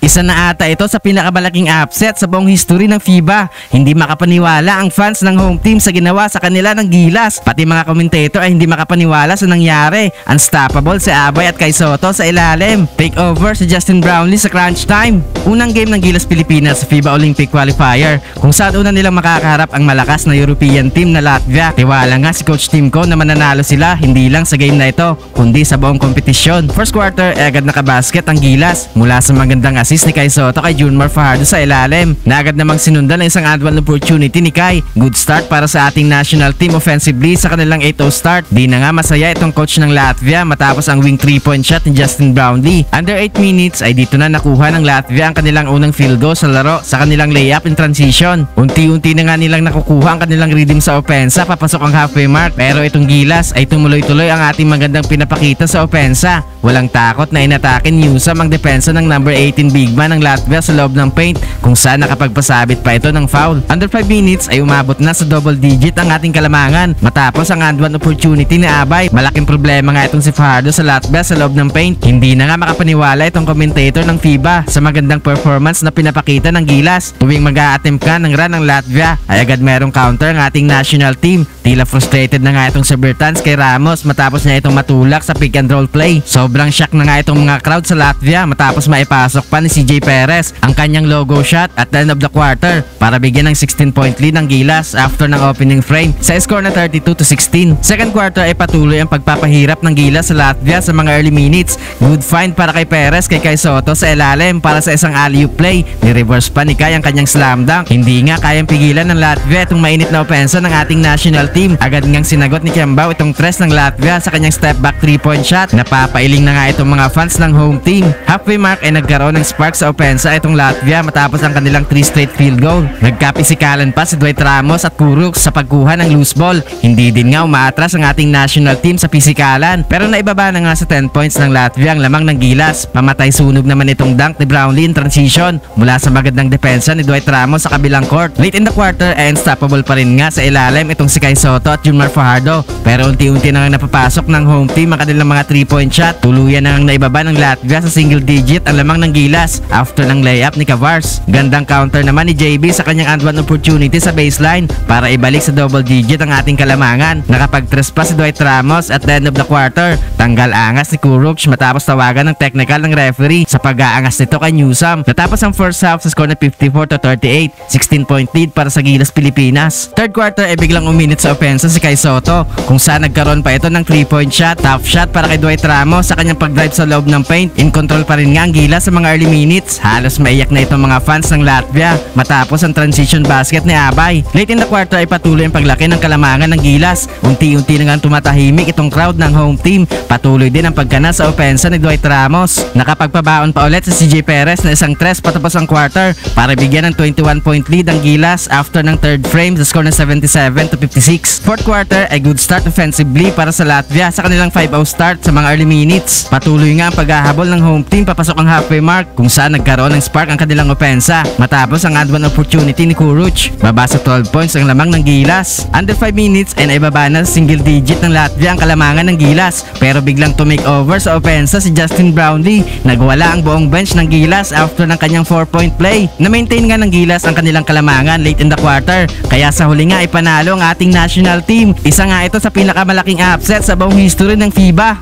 Isa na ata ito sa pinakamalaking upset sa buong history ng FIBA. Hindi makapaniwala ang fans ng home team sa ginawa sa kanila ng Gilas. Pati mga commentator ay hindi makapaniwala sa nangyari. Unstoppable si Abay at Kai Sotto sa ilalim. Take over si Justin Brownlee sa crunch time. Unang game ng Gilas Pilipinas sa FIBA Olympic Qualifier, kung saan una nilang makakaharap ang malakas na European team na Latvia. Tiwala nga si Coach Timko na mananalo sila hindi lang sa game na ito, kundi sa buong kompetisyon. First quarter agad nakabasket ang Gilas mula sa magandang assist ni Kai Sotto kay Junmar Fajardo sa ilalim, na agad namang sinundan ng isang advance opportunity ni Kai. Good start para sa ating national team offensively sa kanilang 8-0 start. Di na nga masaya itong coach ng Latvia matapos ang wing 3-point shot ni Justin Brownlee. Under 8 minutes ay dito na nakuha ng Latvia ang kanilang unang field goal sa laro sa kanilang layup in transition. Unti-unti na nga nilang nakukuha ang kanilang rhythm sa opensa papasok ang halfway mark, pero itong Gilas ay tumuloy-tuloy ang ating magandang pinapakita sa opensa. Walang takot na inatake ni Newsome ang depensa ng number 18 big man ng Latvia sa loob ng paint, kung saan nakapagpasabit pa ito ng foul. Under 5 minutes ay umabot na sa double digit ang ating kalamangan matapos ang advance opportunity ni Abay. Malaking problema nga itong si Fajardo sa Latvia sa loob ng paint. Hindi na nga makapaniwala itong commentator ng FIBA sa magandang performance na pinapakita ng Gilas. Tuwing mag-a-attempt ka ng run ng Latvia ay agad merong counter ang ating national team. Tila frustrated na nga itong si Bertans kay Ramos matapos niya itong matulak sa pick and roll play. Sobrang shock na nga itong mga crowd sa Latvia matapos maipasok pa ni CJ Perez ang kanyang logo shot at the end of the quarter para bigyan ng 16-point lead ng Gilas after ng opening frame sa score na 32-16. Second quarter ay patuloy ang pagpapahirap ng Gilas sa Latvia sa mga early minutes. Good find para kay Perez kay Kai Sotto sa ilalim para sa isang alley-oop play. Ni-reverse pa ni Kai ang kanyang slam dunk. Hindi nga kayang pigilan ng Latvia itong mainit na opensa ng ating national team. Agad ngang sinagot ni Kembao itong tres ng Latvia sa kanyang step back 3-point shot. Napapailing na nga itong mga fans ng home team. Halfway mark ay nagkaroon ng spark sa opensa itong Latvia matapos ang kanilang 3 straight field goal. Nagkapisikalan pa si Dwight Ramos at Kuruc sa pagkuha ng loose ball. Hindi din nga umaatras ang ating national team sa pisikalan, pero naibaba na nga sa 10 points ng Latvia ang lamang ng Gilas. Pamatay sunog naman itong dunk ni Brownlee in transition mula sa magandang depensa ni Dwight Ramos sa kabilang court. Late in the quarter ay unstoppable pa rin nga sa ilalim itong si Kai Sotto at Junmar Fajardo, pero unti-unti na nga napapasok ng home team ang kanilang mga 3-point shot. Tuluyan na nga naibaba ng Latvia sa single digit ang lamang ng Gilas after ng layup ni Cavars. Gandang counter naman ni JB sa kanyang advance opportunity sa baseline para ibalik sa double digit ang ating kalamangan. Nakapag-tres pa si Dwight Ramos at the end of the quarter. Tanggal angas ni Kuruc matapos tawagan ng technical ng referee sa pag-aangas nito kay Newsome. Natapos ang first half sa score na 54-38, 16-point lead para sa Gilas Pilipinas. Third quarter ay biglang uminit sa opensa si Kai Sotto, kung saan nagkaroon pa ito ng 3-point shot. Tough shot para kay Dwight Ramos sa kanyang pag-drive sa loob ng paint. In control pa rin nga ang Gilas sa mga early minutes. Halos maiyak na itong mga fans ng Latvia matapos ang transition basket ni Abay. Late in the quarter ay patuloy ang paglaki ng kalamangan ng Gilas. Unti-unti na nga tumatahimik itong crowd ng home team. Patuloy din ang pagkana sa opensa ni Dwight Ramos. Nakapagpabaon pa ulit si CJ Perez na isang tres patapos ang quarter para bigyan ng 21-point lead ang Gilas after ng third frame sa score na 77-56. Fourth quarter ay good start offensively para sa Latvia sa kanilang 5-0 start sa mga early minutes. Patuloy nga ang paghahabol ng home team papasok ang halfway mark, kung saan nagkaroon ng spark ang kanilang opensa matapos ang advance opportunity ni Kuruc. Baba sa 12 points ang lamang ng Gilas. Under 5 minutes ay naibaba na sa single digit ng Latvia ang kalamangan ng Gilas, pero biglang to make over sa opensa si Justin Brownlee. Nagwala ang buong bench ng Gilas after ng kanyang 4-point play. Na-maintain nga ng Gilas ang kanilang kalamangan late in the quarter, kaya sa huli nga ay panalo ang ating national team. Isa nga ito sa pinakamalaking upset sa buong history ng FIBA.